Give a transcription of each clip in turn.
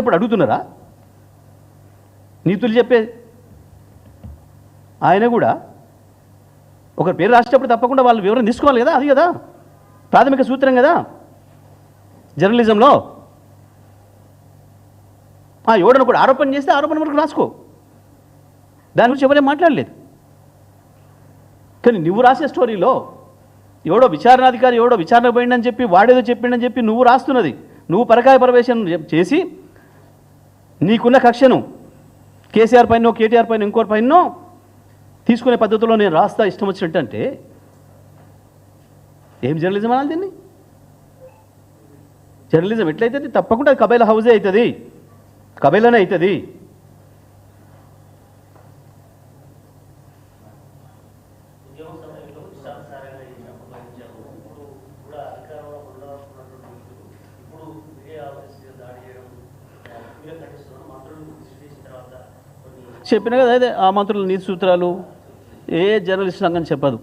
ఉన్నప్పుడు అడుగుతున్నారా? నీతులు చెప్పే ఆయన కూడా ఒక పేరు రాసేటప్పుడు తప్పకుండా వాళ్ళు వివరణ తీసుకోవాలి కదా. అది కదా ప్రాథమిక సూత్రం కదా జర్నలిజంలో. ఎవడన్నా కూడా ఆరోపణ చేస్తే ఆరోపణ వరకు రాసుకో, దాని గురించి ఎవరేం మాట్లాడలేదు. కానీ నువ్వు రాసే స్టోరీలో ఎవడో విచారణాధికారి ఎవడో విచారణ పోయిందని చెప్పి వాడేదో చెప్పిండని చెప్పి నువ్వు రాస్తున్నది, నువ్వు పరకాయ ప్రవేశం చేసి నీకున్న కక్షను కేసీఆర్ పైన కేటీఆర్ పైన ఇంకోటి పైన తీసుకునే పద్ధతిలో నేను రాస్తా ఇష్టం వచ్చినట్టు అంటే ఏం జర్నలిజం అనాలి దీన్ని? జర్నలిజం ఎట్లయితుంది? తప్పకుండా అది కబైలా హౌజే అవుతుంది, కబైలానే అవుతుంది. చెప్పిన కదా అదే ఆ మంత్రుల నీతి సూత్రాలు ఏ జర్నలిస్ట్ రంగం చెప్పదు.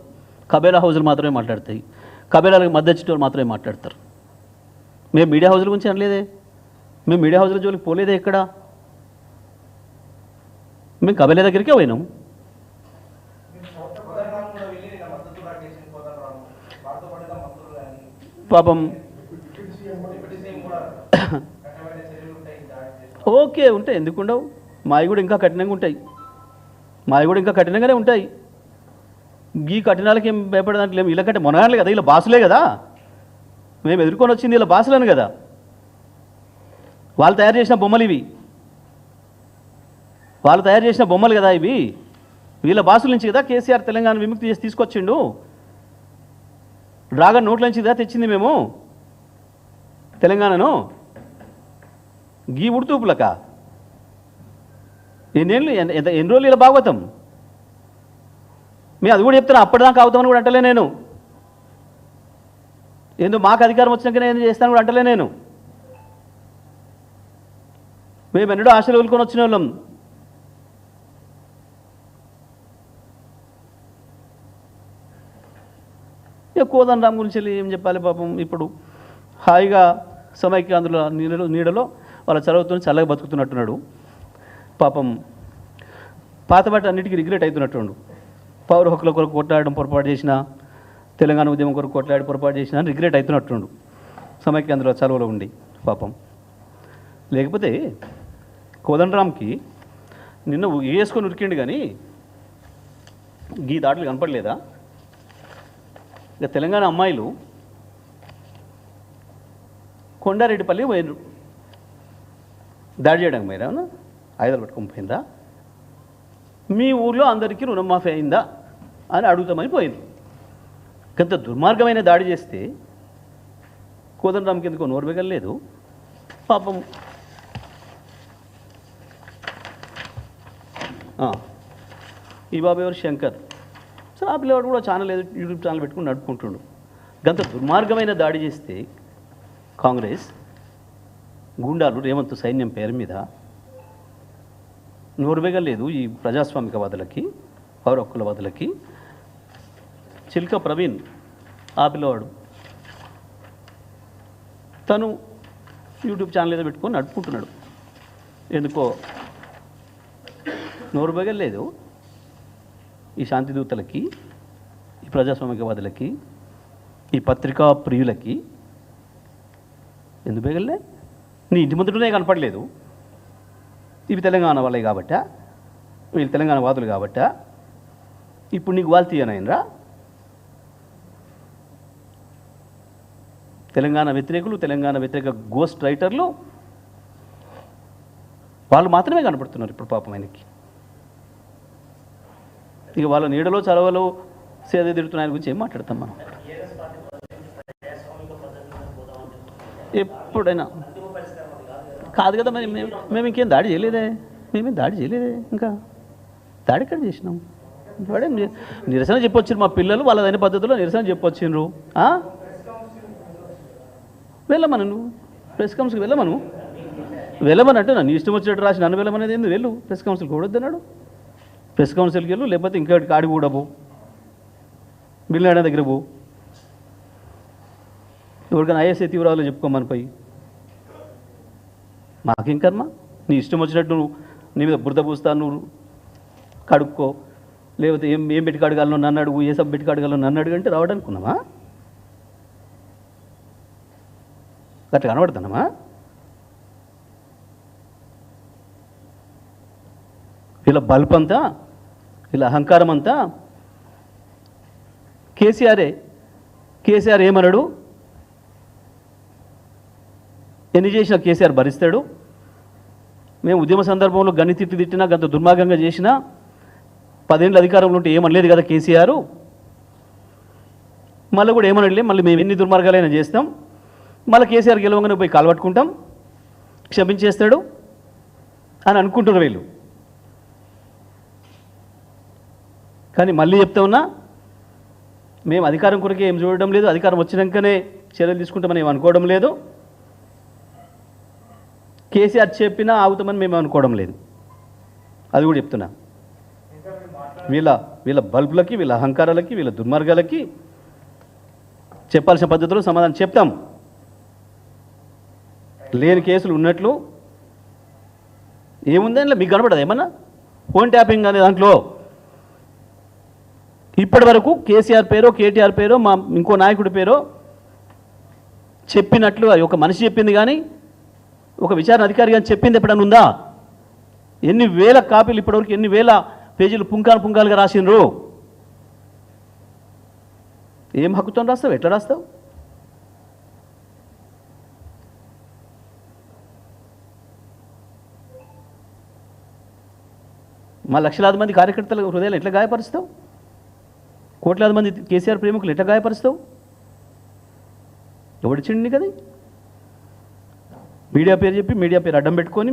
కబేలా హౌజులు మాత్రమే మాట్లాడతాయి, కబేలాలకు మద్దతు మాత్రమే మాట్లాడతారు. మేము మీడియా హౌజుల గురించి అనలేదే, మేము మీడియా హౌజుల జోలికి పోలేదే ఎక్కడ. మేము కబేలా దగ్గరికే పోయినాం. పాపం ఓకే ఉంటాయి, ఎందుకు ఉండవు? మావి కూడా ఇంకా కఠినంగా ఉంటాయి, మావి కూడా ఇంకా కఠినంగానే ఉంటాయి. ఈ కఠినాలకి ఏం భయపడదాంట్లో ఏమి, వీళ్ళకంటే మొనగానే కదా, వీళ్ళ బాసులే కదా, మేము ఎదుర్కొని వచ్చింది వీళ్ళ బాసులను కదా. వాళ్ళు తయారు చేసిన బొమ్మలు ఇవి, వాళ్ళు తయారు చేసిన బొమ్మలు కదా ఇవి. వీళ్ళ బాసుల నుంచి కదా కేసీఆర్ తెలంగాణ విముక్తి చేసి తీసుకొచ్చిండు. డ్రాగన్ నోట్ల నుంచి కదా తెచ్చింది మేము తెలంగాణను. గీ ఉడుతూపులక ఎన్ని రోజులు ఇలా భాగవతం. మేము అది కూడా చెప్తున్నా, అప్పటిదాకా అవుతామని కూడా అంటలే నేను. ఎందుకు మాకు అధికారం వచ్చినాక నేను చేస్తాను కూడా అంటలే నేను. మేము ఎన్నడో ఆశలు వదులుకొని వచ్చిన వాళ్ళం. ఇక కోదండరామ్ గురించి ఏం చెప్పాలి పాపం. ఇప్పుడు హాయిగా సమైక్యాంధ్రుల నీడలో వాళ్ళ చదువుతో చల్లగా బతుకుతున్నట్టున్నాడు పాపం. పాతబాట అన్నిటికీ రిగ్రెట్ అవుతున్నట్టుండు. పౌర హక్కుల కొరకు కొట్లాడడం పొరపాటు చేసిన, తెలంగాణ ఉద్యమం కొరకు కొట్లాడి పొరపాటు చేసిన అని రిగ్రెట్ అవుతున్నట్టుండు సమైక్యాంధ్రుల చదువులో ఉండి పాపం. లేకపోతే కోదండరామ్కి నిన్న వేసుకొని ఉరికిండు కానీ గీ దాడులు కనపడలేదా? ఇక తెలంగాణ అమ్మాయిలు కొండారెడ్డిపల్లి పోయినరు దాడి చేయడానికి. మీరు ఏమన్నా ఆయుధాలు పట్టుకొని పోయిందా? మీ ఊర్లో అందరికీ రుణమాఫీ అయిందా అని అడుగుతామని పోయింది. కొంత దుర్మార్గమైన దాడి చేస్తే కోదండరామ్కి ఎందుకో నోరు మిగలలేదు పాపం. ఈ బాబు ఎవరు? శంకర్. సో ఆ పిల్లవాడు కూడా ఛానల్ ఏదో యూట్యూబ్ ఛానల్ పెట్టుకుని నడుపుకుంటుండు. గంత దుర్మార్గమైన దాడి చేస్తే కాంగ్రెస్ గూండాలు రేవంత్ సైన్యం పేరు మీద నోరువేగలేదు ఈ ప్రజాస్వామికవాదులకి, పౌర హక్కులవాదులకి. చిల్క ప్రవీణ్ ఆ పిల్లవాడు తను యూట్యూబ్ ఛానల్ ఏదో పెట్టుకొని నడుపుకుంటున్నాడు. ఎందుకో నోరువేగలేదు ఈ శాంతిదూతలకి, ఈ ప్రజాస్వామికవాదులకి, ఈ పత్రికా ప్రియులకి. ఎందుకు బేగలే? నీ ఇంటి ముందునే కనపడలేదు. ఇవి తెలంగాణ వాళ్ళే కాబట్టా, వీళ్ళు తెలంగాణ వాదులు కాబట్టా ఇప్పుడు నీకు వాళ్ళు తీయనైనరా? తెలంగాణ వ్యతిరేకులు, తెలంగాణ వ్యతిరేక గోస్ట్ రైటర్లు వాళ్ళు మాత్రమే కనపడుతున్నారు ఇప్పుడు పాపం ఆయనకి. ఇక వాళ్ళ నీడలో చలవలో సేద తిరుగుతున్న ఆయన గురించి ఏం మాట్లాడతాం మనం? ఎప్పుడైనా కాదు కదా. మేము ఇంకేం దాడి చేయలేదే, మేమేం దాడి చేయలేదే. ఇంకా దాడి ఎక్కడ చేసినాం? వాడే నిరసన చెప్పొచ్చారు మా పిల్లలు, వాళ్ళదైన పద్ధతిలో నిరసన చెప్పొచ్చిండ్రు. వెళ్ళమను, నువ్వు ప్రెస్ కౌన్సిల్కి వెళ్ళమని అంటే నన్ను ఇష్టం వచ్చినట్టు రాసి నన్ను వెళ్ళమనేది ఏంది? వెళ్ళు, ప్రెస్ కౌన్సిల్కి కూడొద్దన్నాడు. ప్రెస్ కౌన్సిల్కి వెళ్ళు, లేకపోతే ఇంకా కాడికి కూడా పో, బిల్లాడ దగ్గర పో, ఎవరికైనా ఐఎస్ఐ తీవ్రవాదులు చెప్పుకోమని పోయి. మాకేం కర్మ? నీ ఇష్టం వచ్చినట్టు నువ్వు నీ మీద బురద పూస్తాను, నువ్వు కడుక్కో, లేకపోతే ఏం పెట్టి కడగాలను నన్ను అడుగు, ఏ సబ్బు పెట్టి కడగాలను నన్ను అడుగు అంటే రావడానుకున్నామా? అట్లా కనబడుతున్నామా? వీళ్ళ బల్పంతా, వీళ్ళ అహంకారం అంతా కేసీఆర్ ఏమన్నాడు? ఎన్ని చేసినా కేసీఆర్ భరిస్తాడు. మేము ఉద్యమ సందర్భంలో గన్ని తిట్టినా గంత దుర్మార్గంగా చేసినా 10 ఏళ్ళ అధికారంలో ఉంటే ఏమనలేదు కదా కేసీఆర్. మళ్ళీ కూడా ఏమనట్లే, మళ్ళీ మేము ఎన్ని దుర్మార్గాలైనా చేస్తాం, మళ్ళీ కేసీఆర్ గెలవంగానే పోయి కాల్పట్టుకుంటాం, క్షమించేస్తాడు అని అనుకుంటున్నారు వీళ్ళు. కానీ మళ్ళీ చెప్తా ఉన్నా, మేము అధికారం కొరకే ఏం చూడడం లేదు, అధికారం వచ్చినాకనే చర్యలు తీసుకుంటామని ఏం అనుకోవడం లేదు, కేసీఆర్ చెప్పినా ఆగుతామని మేము అనుకోవడం లేదు. అది కూడా చెప్తున్నా. వీళ్ళ బల్బులకి, వీళ్ళ అహంకారాలకి, వీళ్ళ దుర్మార్గాలకి చెప్పాల్సిన పద్ధతిలో సమాధానం చెప్తాం. లేని కేసులు ఉన్నట్లు ఏముంది అందులో మీకు కనబడదు ఏమన్నా? ఫోన్ ట్యాపింగ్ అనే దాంట్లో ఇప్పటి వరకు కేసీఆర్ పేరో, కేటీఆర్ పేరో, మా ఇంకో నాయకుడి పేరో చెప్పినట్లు ఒక మనిషి చెప్పింది కానీ, ఒక విచారణ అధికారి కానీ చెప్పింది ఎప్పుడన్నా ఉందా? ఎన్ని వేల కాపీలు ఇప్పటివరకు, ఎన్ని వేల పేజీలు పుంకాలుగా రాసినరు? ఏం హక్కుతో రాస్తావు? ఎట్లా రాస్తావు? మా లక్షలాది మంది కార్యకర్తల హృదయాలు ఎట్లా గాయపరుస్తావు? కోట్లాది మంది కేసీఆర్ ప్రేమికులు ఎట్లా గాయపరుస్తావు? ఎవడిచ్చిండి కదా? మీడియా పేరు చెప్పి, మీడియా పేరు అడ్డం పెట్టుకొని